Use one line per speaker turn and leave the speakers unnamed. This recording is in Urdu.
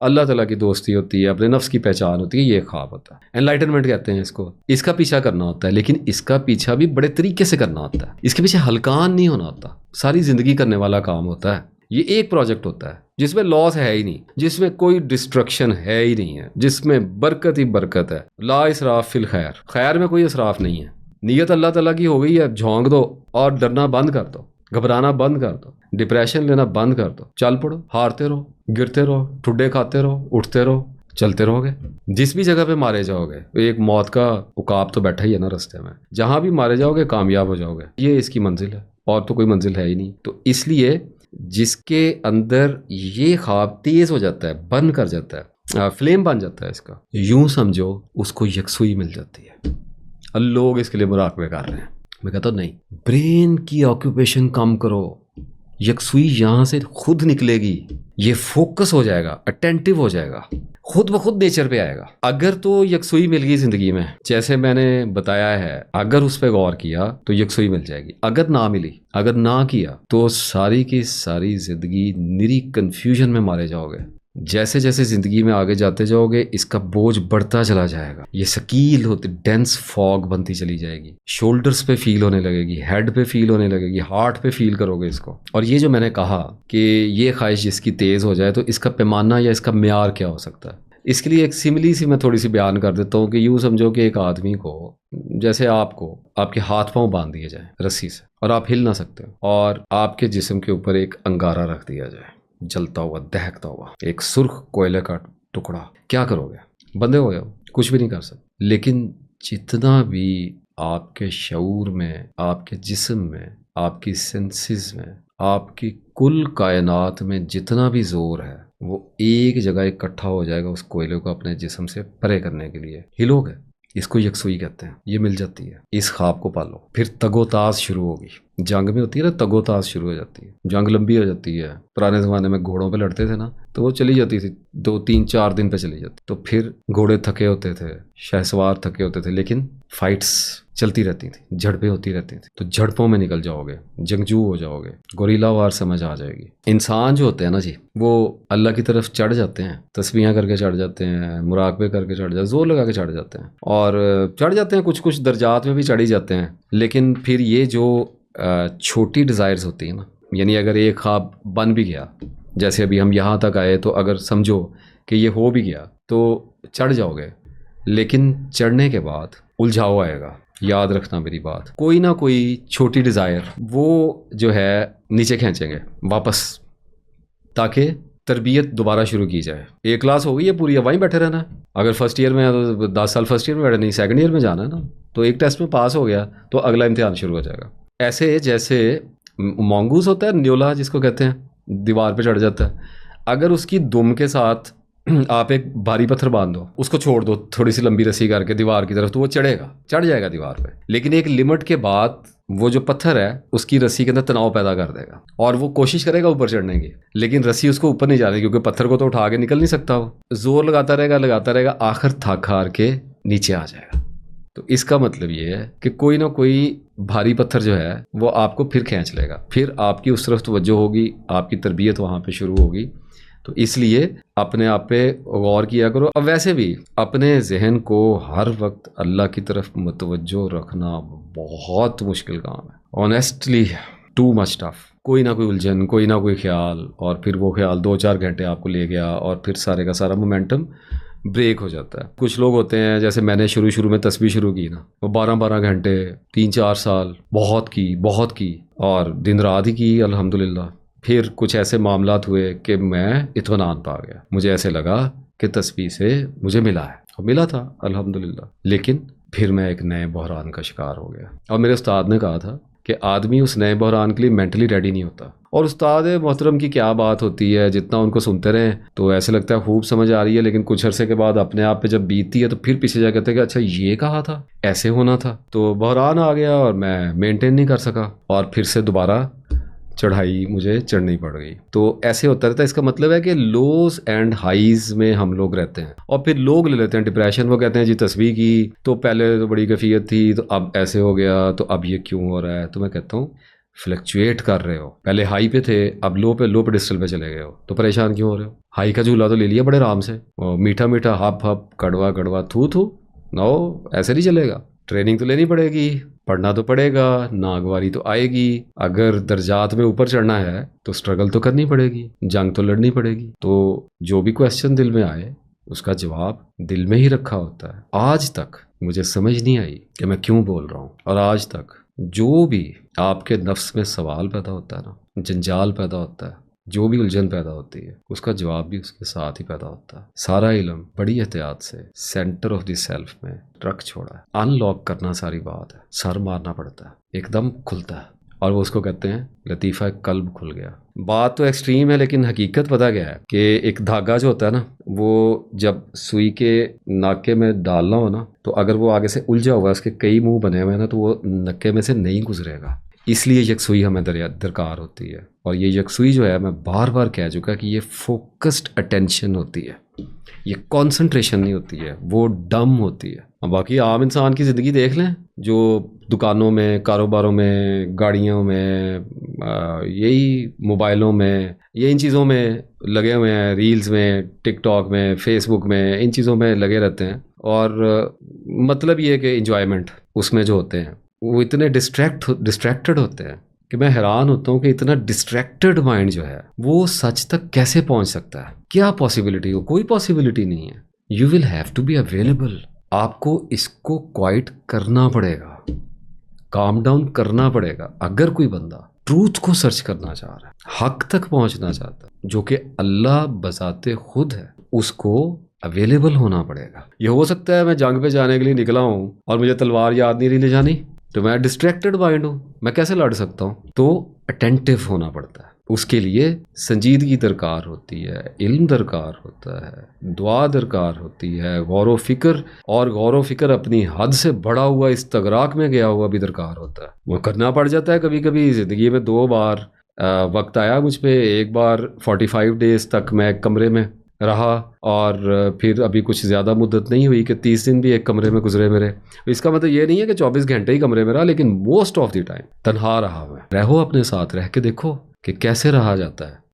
اللہ تعالیٰ کی دوستی ہوتی ہے، اپنے نفس کی پہچان ہوتی ہے، یہ خواب ہوتا ہے. انلائٹنمنٹ کہتے ہیں اس کو. اس کا پیچھا کرنا ہوتا ہے، لیکن اس کا پیچھا بھی بڑے طریقے سے کرنا ہوتا ہے. اس کے پیچھے ہلکان نہیں ہونا ہوتا، ساری زندگی کرنے والا کام ہوتا ہے. یہ ایک پروجیکٹ ہوتا ہے جس میں لاس ہے ہی نہیں، جس میں کوئی ڈسٹرکشن ہے ہی نہیں ہے، جس میں برکت ہی برکت ہے. لا اسراف فی الخیر، خیر میں کوئی اسراف نہیں ہے. نیت اللہ تعالیٰ کی ہو گئی ہے، جھونک دو اور ڈرنا بند کر دو، گھبرانا بند کر دو، ڈپریشن لینا بند کر دو. چل پڑو، ہارتے رہو، گرتے رہو، ٹھڈے کھاتے رہو، اٹھتے رہو، چلتے رہو گے. جس بھی جگہ پہ مارے جاؤ گے، ایک موت کا عقاب تو بیٹھا ہی ہے نا رستے میں. جہاں بھی مارے جاؤ گے کامیاب ہو جاؤ گے. یہ اس کی منزل ہے، اور تو کوئی منزل ہے ہی نہیں. تو اس لیے جس کے اندر یہ خواب تیز ہو جاتا ہے، بن کر جاتا ہے، فلیم بن جاتا ہے اس کا، یوں سمجھو اس کو یکسوئی مل جاتی ہے. لوگ اس کے لیے مراقبے کر رہے ہیں. میں کہتا ہوں نہیں، برین کی آکوپیشن کم کرو، یکسوئی یہاں سے خود نکلے گی. یہ فوکس ہو جائے گا، اٹینٹیو ہو جائے گا، خود بخود نیچر پہ آئے گا. اگر تو یکسوئی مل گئی زندگی میں، جیسے میں نے بتایا ہے، اگر اس پہ غور کیا تو یکسوئی مل جائے گی. اگر نہ ملی، اگر نہ کیا، تو ساری کی ساری زندگی نری کنفیوژن میں مارے جاؤ گے. جیسے جیسے زندگی میں آگے جاتے جاؤ گے، اس کا بوجھ بڑھتا چلا جائے گا. یہ سکیل ہوتی، ڈینس فاگ بنتی چلی جائے گی. شولڈرز پہ فیل ہونے لگے گی، ہیڈ پہ فیل ہونے لگے گی، ہارٹ پہ فیل کرو گے اس کو. اور یہ جو میں نے کہا کہ یہ خواہش جس کی تیز ہو جائے، تو اس کا پیمانہ یا اس کا معیار کیا ہو سکتا ہے؟ اس کے لیے ایک سملی سی میں تھوڑی سی بیان کر دیتا ہوں کہ یوں سمجھو کہ ایک آدمی کو، جیسے آپ کو آپ کے ہاتھ پاؤں باندھ دیے جائیں رسی سے، اور آپ ہل نہ سکتے ہو، اور آپ کے جسم کے اوپر ایک انگارہ رکھ دیا جائے، جلتا ہوا، دہکتا ہوا، ایک سرخ کوئلے کا ٹکڑا. کیا کرو گے؟ بندے ہو جاؤ، کچھ بھی نہیں کر سکتے. لیکن جتنا بھی آپ کے شعور میں، آپ کے جسم میں، آپ کی سینسز میں، آپ کی کل کائنات میں جتنا بھی زور ہے، وہ ایک جگہ اکٹھا ہو جائے گا اس کوئلے کو اپنے جسم سے پرے کرنے کے لیے. ہلو گے، اس کو یکسوئی کہتے ہیں. یہ مل جاتی ہے. اس خواب کو پالو، پھر تگ و تاز شروع ہوگی. جنگ میں ہوتی ہے نا، تگ و تاز شروع ہو جاتی ہے. جنگ لمبی ہو جاتی ہے. پرانے زمانے میں گھوڑوں پہ لڑتے تھے نا، تو وہ چلی جاتی تھی 2 3 4 دن پہ چلی جاتی. تو پھر گھوڑے تھکے ہوتے تھے، شہسوار تھکے ہوتے تھے، لیکن فائٹس چلتی رہتی تھیں، جھڑپیں ہوتی رہتی تھیں. تو جھڑپوں میں نکل جاؤ گے، جنگجو ہو جاؤ گے، گوریلا وار سمجھ آ جائے گی. انسان جو ہوتے ہیں نا جی، وہ اللہ کی طرف چڑھ جاتے ہیں، تسبیحاں کر کے چڑھ جاتے ہیں، مراقبے کر کے چڑھ جاتے ہیں، زور لگا کے چڑھ جاتے ہیں، اور چڑھ جاتے ہیں. کچھ درجات میں بھی چڑھ ہی جاتے ہیں. لیکن پھر یہ جو چھوٹی ڈیزائرز ہوتی ہیں نا، یعنی اگر ایک خواب بن بھی گیا، جیسے ابھی ہم یہاں تک آئے، تو اگر سمجھو کہ یہ ہو بھی گیا تو چڑھ جاؤ گے. لیکن چڑھنے کے بعد الجھاؤ آئے گا. یاد رکھنا میری بات، کوئی نہ کوئی چھوٹی ڈیزائر وہ جو ہے نیچے کھینچیں گے واپس، تاکہ تربیت دوبارہ شروع کی جائے. ایک کلاس ہو گئی ہے پوری، وہیں بیٹھے رہنا ہے. اگر فرسٹ ایئر میں ہے تو 10 سال فرسٹ ایئر میں بیٹھے، نہیں سیکنڈ ایئر میں جانا ہے نا. تو ایک ٹیسٹ میں پاس ہو گیا تو اگلا امتحان شروع ہو جائے گا. ایسے جیسے مونگوس ہوتا ہے، نیولا جس کو کہتے ہیں، دیوار پہ چڑھ جاتا ہے. اگر اس کی دم کے ساتھ آپ ایک بھاری پتھر باندھ دو، اس کو چھوڑ دو تھوڑی سی لمبی رسی کر کے دیوار کی طرف، تو وہ چڑھے گا، چڑھ جائے گا دیوار پہ. لیکن ایک لمٹ کے بعد وہ جو پتھر ہے اس کی رسی کے اندر تناؤ پیدا کر دے گا، اور وہ کوشش کرے گا اوپر چڑھنے کی، لیکن رسی اس کو اوپر نہیں جانے، کیونکہ پتھر کو تو اٹھا کے نکل نہیں سکتا. وہ زور لگاتا رہے گا، آخر تھک ہار کے نیچے آ جائے گا. تو اس کا مطلب یہ ہے کہ کوئی نہ کوئی بھاری پتھر جو ہے وہ آپ کو پھر کھینچ لے گا، پھر آپ کی اس طرف توجہ ہوگی، آپ کی تربیت وہاں پہ شروع ہوگی. تو اس لیے اپنے آپ پہ غور کیا کرو. اب ویسے بھی اپنے ذہن کو ہر وقت اللہ کی طرف متوجہ رکھنا بہت مشکل کام ہے. Honestly too much tough. کوئی نہ کوئی الجھن، کوئی نہ کوئی خیال، اور پھر وہ خیال 2 4 گھنٹے آپ کو لے گیا، اور پھر سارے کا سارا مومنٹم بریک ہو جاتا ہے. کچھ لوگ ہوتے ہیں، جیسے میں نے شروع میں تسبیح شروع کی نا، وہ 12 گھنٹے 3 4 سال بہت کی، اور دن رات ہی کی الحمدللہ. پھر کچھ ایسے معاملات ہوئے کہ میں اطمینان پا گیا، مجھے ایسے لگا کہ تسبیح سے مجھے ملا ہے، اور ملا تھا الحمدللہ. لیکن پھر میں ایک نئے بحران کا شکار ہو گیا. اور میرے استاد نے کہا تھا کہ آدمی اس نئے بحران کے لیے مینٹلی ریڈی نہیں ہوتا. اور استاد محترم کی کیا بات ہوتی ہے، جتنا ان کو سنتے رہیں تو ایسے لگتا ہے خوب سمجھ آ رہی ہے، لیکن کچھ عرصے کے بعد اپنے آپ پہ جب بیتتی ہے تو پھر پیچھے جا کہتے ہیں کہ اچھا یہ کہا تھا، ایسے ہونا تھا. تو بحران آ گیا اور میں مینٹین نہیں کر سکا، اور پھر سے دوبارہ چڑھائی مجھے چڑھنی پڑ گئی. تو ایسے ہوتا رہتا ہے. اس کا مطلب ہے کہ لوز اینڈ ہائیز میں ہم لوگ رہتے ہیں، اور پھر لوگ لے لیتے ہیں ڈپریشن. وہ کہتے ہیں جی تسبیح کی تو پہلے تو بڑی کیفیت تھی، تو اب ایسے ہو گیا، تو اب یہ کیوں ہو رہا ہے. تو میں کہتا ہوں فلکچویٹ کر رہے ہو, پہلے ہائی پہ تھے اب لو پیڈسٹل پہ چلے گئے ہو, تو پریشان کیوں ہو رہے ہو؟ ہائی کا جھولا تو لے لیا بڑے آرام سے, میٹھا میٹھا ہپ ہپ کڑوا کڑوا تھو تھو, نو ایسے نہیں چلے گا. ٹریننگ تو لینی پڑے گی, پڑھنا تو پڑے گا, ناگواری تو آئے گی, اگر درجات میں اوپر چڑھنا ہے تو سٹرگل تو کرنی پڑے گی, جنگ تو لڑنی پڑے گی. تو جو بھی کویسچن دل میں آئے اس کا جواب دل میں ہی رکھا ہوتا ہے. آج تک مجھے سمجھ نہیں آئی کہ میں کیوں بول رہا ہوں, اور آج تک جو بھی آپ کے نفس میں سوال پیدا ہوتا ہے نا, جنجال پیدا ہوتا ہے, جو بھی الجھن پیدا ہوتی ہے, اس کا جواب بھی اس کے ساتھ ہی پیدا ہوتا ہے. سارا علم بڑی احتیاط سے سینٹر آف دی سیلف میں رکھ چھوڑا ہے. ان لاک کرنا ساری بات ہے, سر مارنا پڑتا ہے, ایک دم کھلتا ہے, اور وہ اس کو کہتے ہیں لطیفہ قلب کھل گیا. بات تو ایکسٹریم ہے لیکن حقیقت پتہ کیا ہے کہ ایک دھاگا جو ہوتا ہے نا, وہ جب سوئی کے ناکے میں ڈالنا ہو نا, تو اگر وہ آگے سے الجھا ہوا ہے, اس کے کئی منہ بنے ہوئے ہیں نا, تو وہ نکے میں سے نہیں گزرے گا. اس لیے یکسوئی ہمیں درکار ہوتی ہے. اور یہ یکسوئی جو ہے, میں بار بار کہہ چکا کہ یہ فوکسڈ اٹینشن ہوتی ہے, یہ کانسنٹریشن نہیں ہوتی ہے, وہ ڈم ہوتی ہے. باقی عام انسان کی زندگی دیکھ لیں, جو دکانوں میں, کاروباروں میں, گاڑیوں میں, یہی موبائلوں میں, یہ ان چیزوں میں لگے ہوئے ہیں, ریلز میں, ٹک ٹاک میں, فیس بک میں, ان چیزوں میں لگے رہتے ہیں. اور مطلب یہ ہے کہ انجوائمنٹ اس میں جو ہوتے ہیں وہ اتنے ڈسٹریکٹڈ ہوتے ہیں کہ میں حیران ہوتا ہوں کہ اتنا ڈسٹریکٹڈ مائنڈ جو ہے وہ سچ تک کیسے پہنچ سکتا ہے. کیا پاسبلٹی ہو؟ کوئی پاسبلٹی نہیں ہے. You will have to be available. آپ کو اس کو کوائٹ کرنا پڑے گا, کام ڈاؤن کرنا پڑے گا. اگر کوئی بندہ ٹروتھ کو سرچ کرنا چاہ رہا ہے, حق تک پہنچنا چاہتا ہے, جو کہ اللہ بذات خود ہے, اس کو اویلیبل ہونا پڑے گا. یہ ہو سکتا ہے میں جنگ پہ جانے کے لیے نکلا ہوں اور مجھے تلوار یاد نہیں رہی لے جانی, تو میں ڈسٹریکٹڈ مائنڈ ہوں, میں کیسے لڑ سکتا ہوں؟ تو اٹینٹیو ہونا پڑتا ہے. اس کے لیے سنجیدگی درکار ہوتی ہے, علم درکار ہوتا ہے, دعا درکار ہوتی ہے, غور و فکر, اور غور و فکر اپنی حد سے بڑا ہوا استغراق میں گیا ہوا بھی درکار ہوتا ہے. وہ کرنا پڑ جاتا ہے کبھی کبھی زندگی میں. 2 بار وقت آیا مجھ پہ, ایک بار 45 ڈیز تک میں ایک کمرے میں رہا, اور پھر ابھی کچھ زیادہ مدت نہیں ہوئی کہ 30 دن بھی ایک کمرے میں گزرے میرے. اس کا مطلب یہ نہیں ہے کہ 24 گھنٹے ہی کمرے میں رہا, لیکن موسٹ آف دی ٹائم تنہا رہا. میں رہو اپنے ساتھ, رہ کے دیکھو کہ کیسے رہا جاتا ہے.